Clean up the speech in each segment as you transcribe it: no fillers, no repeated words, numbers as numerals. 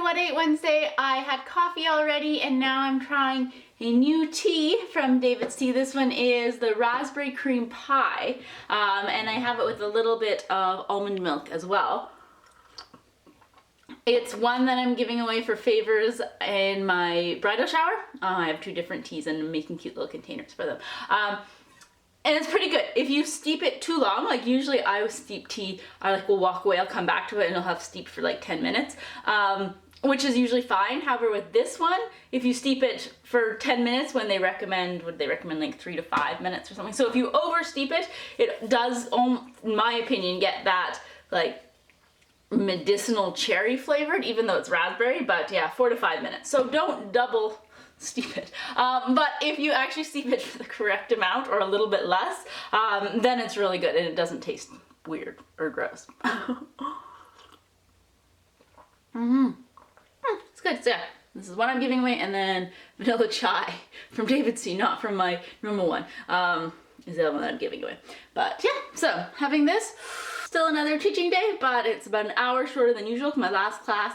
What I Ate Wednesday. I had coffee already and now I'm trying a new tea from David's Tea. This one is the raspberry cream pie, and I have it with a little bit of almond milk as well. It's one that I'm giving away for favors in my bridal shower. I have two different teas and I'm making cute little containers for them. And it's pretty good. If you steep it too long, like usually I steep tea, I will walk away, I'll come back to it and it'll have steeped for like 10 minutes, which is usually fine. However, with this one, if you steep it for 10 minutes when they recommend, like 3 to 5 minutes or something. So if you over steep it, it does, in my opinion, get that like medicinal cherry flavored, even though it's raspberry, but yeah, 4 to 5 minutes. So don't double steep it. But if you actually steep it for the correct amount or a little bit less, then it's really good and it doesn't taste weird or gross. It's good. So yeah, this is what I'm giving away, and then vanilla chai from David's Tea, not from my normal one, is the other one that I'm giving away. But yeah, so having this. Still another teaching day, but it's about an hour shorter than usual because my last class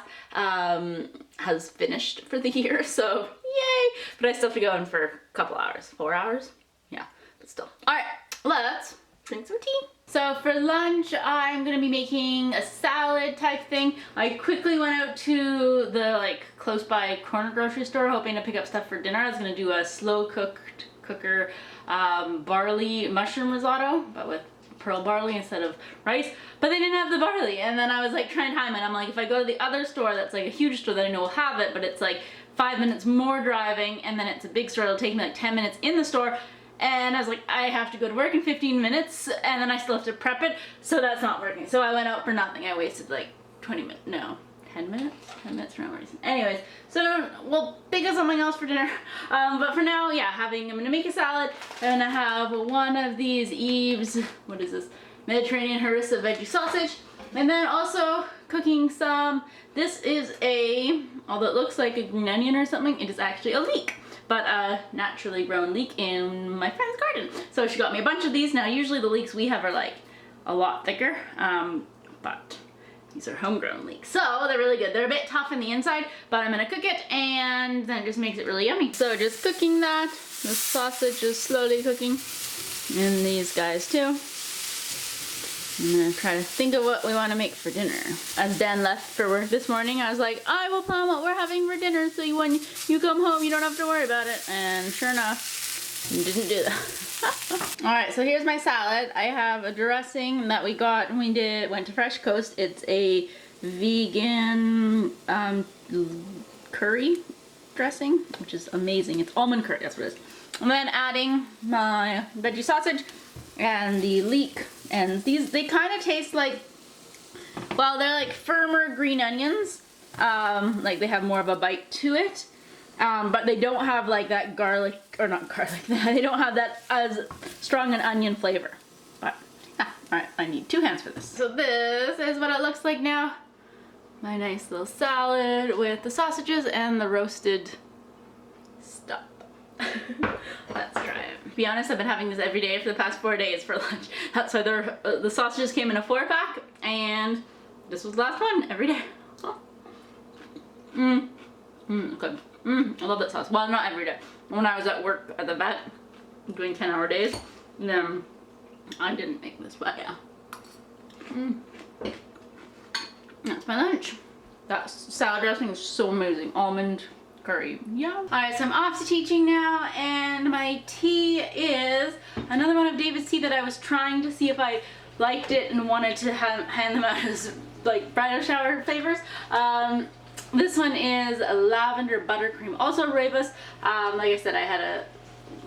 has finished for the year, so yay! But I still have to go in for a couple hours, 4 hours? Yeah, but still. All right, let's drink some tea. So for lunch, I'm gonna be making a salad type thing. I quickly went out to the close by corner grocery store hoping to pick up stuff for dinner. I was gonna do a slow cooked cooker barley mushroom risotto, but with pearl barley instead of rice, but they didn't have the barley, and then I was like trying to time it. I'm like, if I go to the other store that's like a huge store that I know will have it, but it's like 5 minutes more driving, and then it's a big store, it'll take me like 10 minutes in the store, and I was like, I have to go to work in 15 minutes and then I still have to prep it, so that's not working. So I went out for nothing. I wasted like 20 minutes, no, 10 minutes? 10 minutes for no reason. Anyways, so we'll think of something else for dinner. But for now, yeah, I'm gonna make a salad. I'm gonna have one of these Eve's, what is this? Mediterranean harissa veggie sausage. And then also cooking some, this is although it looks like a green onion or something, it is actually a leek. But a naturally grown leek in my friend's garden. So she got me a bunch of these. Now usually the leeks we have are like a lot thicker, but these are homegrown leeks, so they're really good. They're a bit tough in the inside, but I'm gonna cook it and then it just makes it really yummy. So just cooking that. The sausage is slowly cooking. And these guys too. I'm gonna try to think of what we want to make for dinner. As Dan left for work this morning, I was like, I will plan what we're having for dinner so when you come home you don't have to worry about it. And sure enough, you didn't do that. Alright, so here's my salad. I have a dressing that we got when we went to Fresh Coast. It's a vegan curry dressing, which is amazing. It's almond curry, that's what it is. And then adding my veggie sausage and the leek. And these, they kind of taste like, well, they're like firmer green onions. Like they have more of a bite to it. But they don't have like that garlic, or not garlic, they don't have that as strong an onion flavor. But, alright, I need 2 hands for this. So this is what it looks like now. My nice little salad with the sausages and the roasted stuff. Let's try it. To be honest, I've been having this every day for the past 4 days for lunch. That's why the sausages came in a 4-pack, and this was the last one every day. Good. I love that sauce. Well, not every day. When I was at work at the vet, doing 10-hour days, then I didn't make this, but yeah. That's my lunch. That salad dressing is so amazing. Almond curry. Yeah. Alright, so I'm off to teaching now, and my tea is another one of David's Tea that I was trying to see if I liked it and wanted to hand them out as like bridal shower favors. This one is a lavender buttercream, also rooibos. Like I said, I had a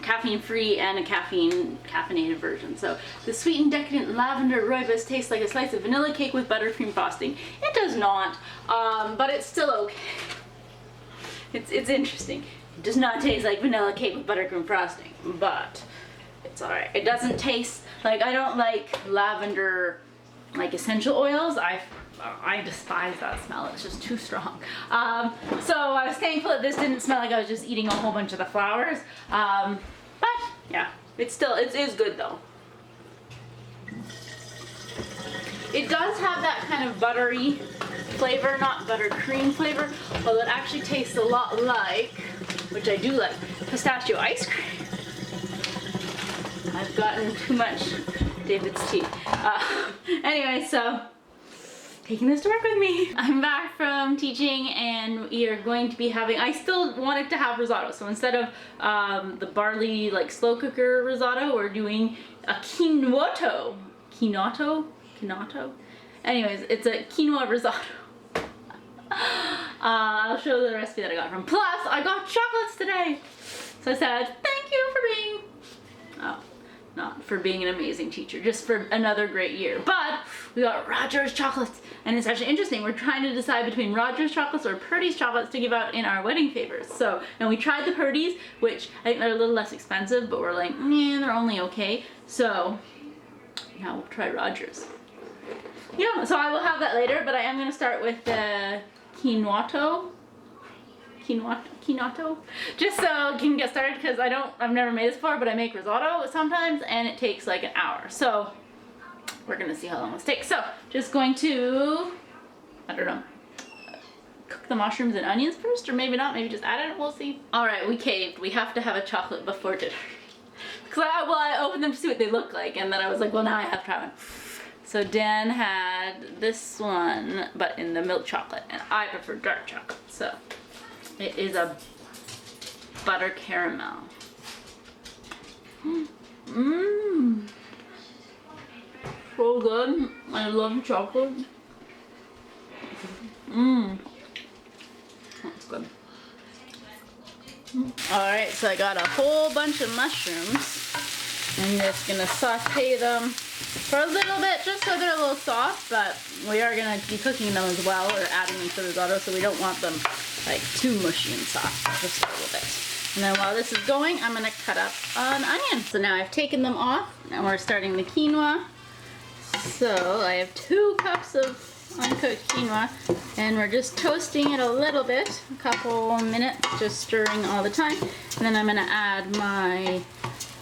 caffeine-free and a caffeinated version. So the sweet and decadent lavender rooibos tastes like a slice of vanilla cake with buttercream frosting. It does not, but it's still okay. It's interesting. It does not taste like vanilla cake with buttercream frosting, but it's alright. It doesn't taste like, I don't like lavender like essential oils. I despise that smell. It's just too strong. So I was thankful that this didn't smell like I was just eating a whole bunch of the flowers. But yeah, it is good though. It does have that kind of buttery flavor, not buttercream flavor, although it actually tastes a lot like, which I do like, pistachio ice cream. I've gotten too much David's tea. Anyway, so taking this to work with me. I'm back from teaching and we are going to be having, I still wanted to have risotto, so instead of the barley like slow cooker risotto, we're doing a quinotto. Quinotto? Anyways, it's a quinoa risotto. I'll show the recipe that I got from. Plus, I got chocolates today. So I said, thank you for being, not for being an amazing teacher, just for another great year. But we got Rogers chocolates, and it's actually interesting. We're trying to decide between Rogers chocolates or Purdy's chocolates to give out in our wedding favors. So, and we tried the Purdy's, which I think they're a little less expensive, but we're like, they're only okay. So now we'll try Rogers. Yeah, so I will have that later, but I am going to start with the quinoa, just so you can get started, because I've never made this before, but I make risotto sometimes and it takes like an hour. So we're going to see how long this takes. So just going to, I don't know, cook the mushrooms and onions first, or maybe not, maybe just add it, we'll see. All right, we caved. We have to have a chocolate before dinner. Because I opened them to see what they look like, and then I was like, well, now I have to try one. So Dan had this one, but in the milk chocolate, and I prefer dark chocolate. So it is a butter caramel. Mmm. So good. I love chocolate. Mmm. That's good. Alright, so I got a whole bunch of mushrooms. I'm just gonna saute them for a little bit, just so they're a little soft, but we are gonna be cooking them as well, or adding them to the risotto, so we don't want them like too mushy and soft, just a little bit. And then while this is going, I'm gonna cut up an onion. So now I've taken them off, and we're starting the quinoa. So I have 2 cups of uncooked quinoa, and we're just toasting it a little bit, a couple minutes, just stirring all the time. And then I'm gonna add my,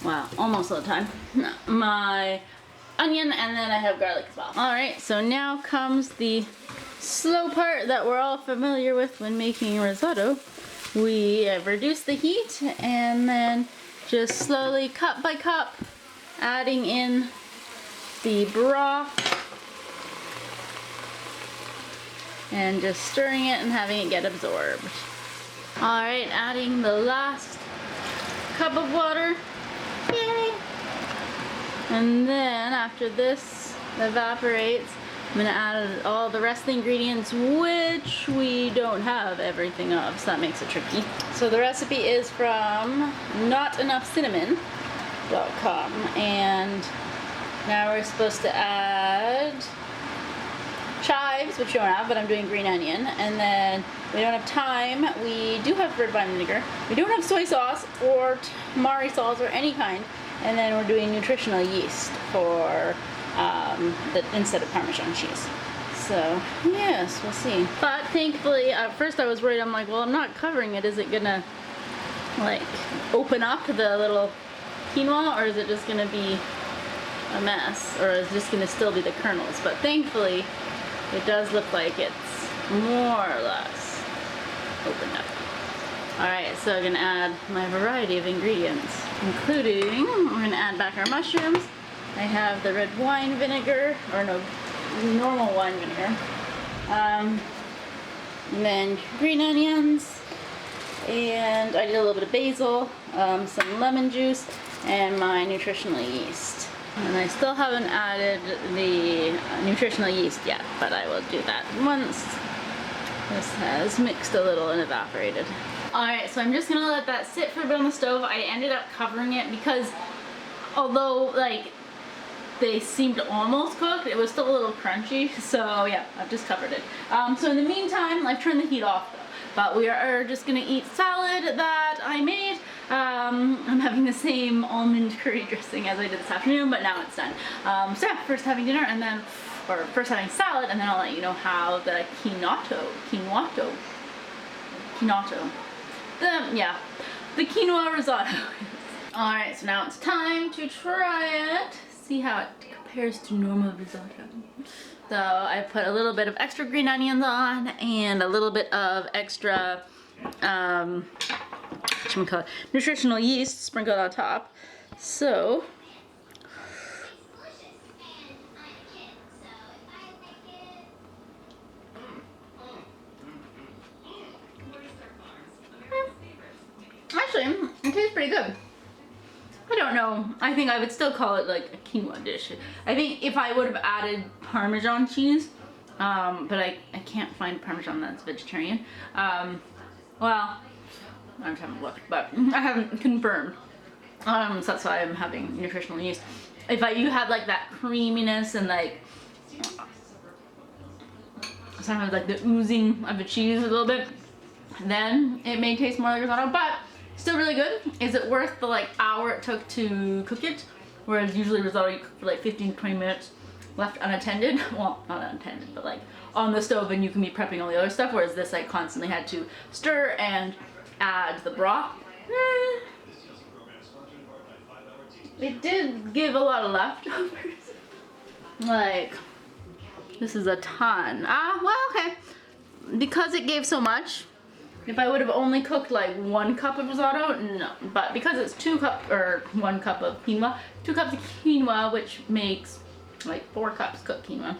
well, almost all the time, my onion, and then I have garlic as well. All right, so now comes the slow part that we're all familiar with when making risotto. We reduce the heat and then just slowly, cup by cup, adding in the broth and just stirring it and having it get absorbed. All right, adding the last cup of water. Yay! And then after this evaporates, I'm gonna add all the rest of the ingredients, which we don't have everything of, so that makes it tricky. So the recipe is from notenoughcinnamon.com, and now we're supposed to add chives, which we don't have, but I'm doing green onion, and then we don't have thyme. We do have red wine vinegar. We don't have soy sauce or tamari sauce or any kind, and then we're doing nutritional yeast for instead of Parmesan cheese. So yes, we'll see. But thankfully, at first I was worried. I'm like, well, I'm not covering it. Is it gonna like open up the little quinoa, or is it just gonna be a mess, or is it just gonna still be the kernels? But thankfully, it does look like it's more or less opened up. Alright, so I'm gonna add my variety of ingredients, including, we're gonna add back our mushrooms. I have the red wine vinegar, or no, normal wine vinegar. And then green onions, and I did a little bit of basil, some lemon juice, and my nutritional yeast. And I still haven't added the nutritional yeast yet, but I will do that once this has mixed a little and evaporated. Alright, so I'm just gonna let that sit for a bit on the stove. I ended up covering it because although like they seemed almost cooked, it was still a little crunchy, so yeah, I've just covered it. So in the meantime, I've turned the heat off though, but we are just gonna eat salad that I made. I'm having the same almond curry dressing as I did this afternoon, but now it's done. So yeah, first having dinner and then, or first having salad, and then I'll let you know how the quinoa, the quinoa risotto is. Alright, so now it's time to try it. See how it compares to normal risotto. So I put a little bit of extra green onions on and a little bit of extra nutritional yeast sprinkled on top. So actually, it tastes pretty good. I don't know. I think I would still call it like a quinoa dish. I think if I would have added Parmesan cheese, but I can't find Parmesan that's vegetarian. Well, I just haven't looked, but I haven't confirmed. So that's why I'm having nutritional yeast. If you had like that creaminess and like sometimes like the oozing of the cheese a little bit, then it may taste more like risotto, but still really good. Is it worth the like hour it took to cook it? Whereas usually risotto you cook for like 15 to 20 minutes left unattended. Well, not unattended, but like on the stove, and you can be prepping all the other stuff. Whereas this I constantly had to stir and add the broth. It did give a lot of leftovers. Like, this is a ton. Well, okay. Because it gave so much, if I would have only cooked like 1 cup of risotto, no. But because it's 1 cup of quinoa, 2 cups of quinoa, which makes like 4 cups cooked quinoa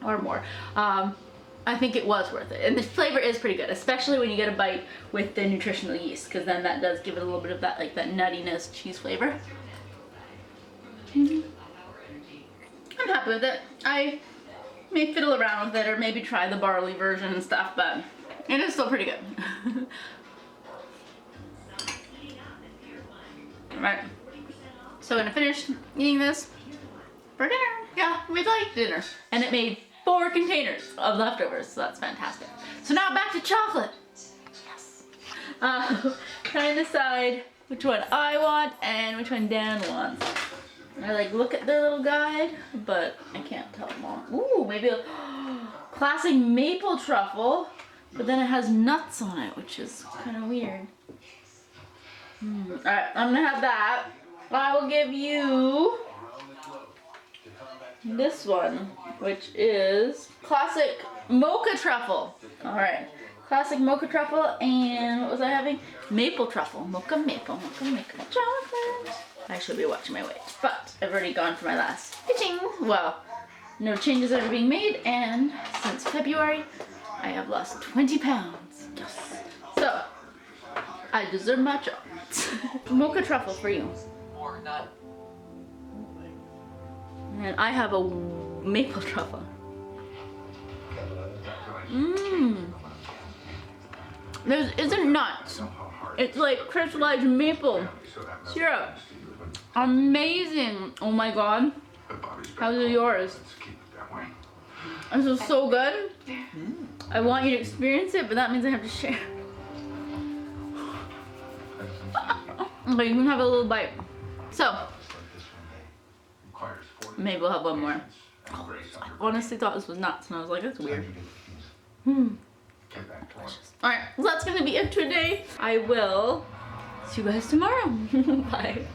or more, I think it was worth it. And the flavor is pretty good, especially when you get a bite with the nutritional yeast, because then that does give it a little bit of that, like that nuttiness cheese flavor. I'm happy with it. I may fiddle around with it or maybe try the barley version and stuff, but it is still pretty good. Alright, so I'm gonna finish eating this for dinner. Yeah, we like dinner. And it made 4 containers of leftovers, so that's fantastic. So now back to chocolate. Yes. Trying to decide which one I want and which one Dan wants. I like look at their little guide, but I can't tell them all. Ooh, maybe a classic maple truffle, but then it has nuts on it, which is kind of weird. Alright, I'm gonna have that. I will give you this one, which is classic mocha truffle. Alright, classic mocha truffle, and what was I having? Maple truffle. Mocha maple chocolate. I should be watching my weight, but I've already gone for my last pitching. Well, no changes are being made, and since February, I have lost 20 pounds. Yes. So, I deserve my chocolate. Mocha truffle for you. And I have a maple truffle. This isn't nuts. It's like crystallized maple syrup. Amazing. Oh my god. How's it yours? This is so good. I want you to experience it, but that means I have to share. Okay, you can have a little bite. So, maybe we'll have one more. Oh, I honestly thought this was nuts, and I was like, that's weird. Alright, well, that's gonna be it today. I will see you guys tomorrow. Bye.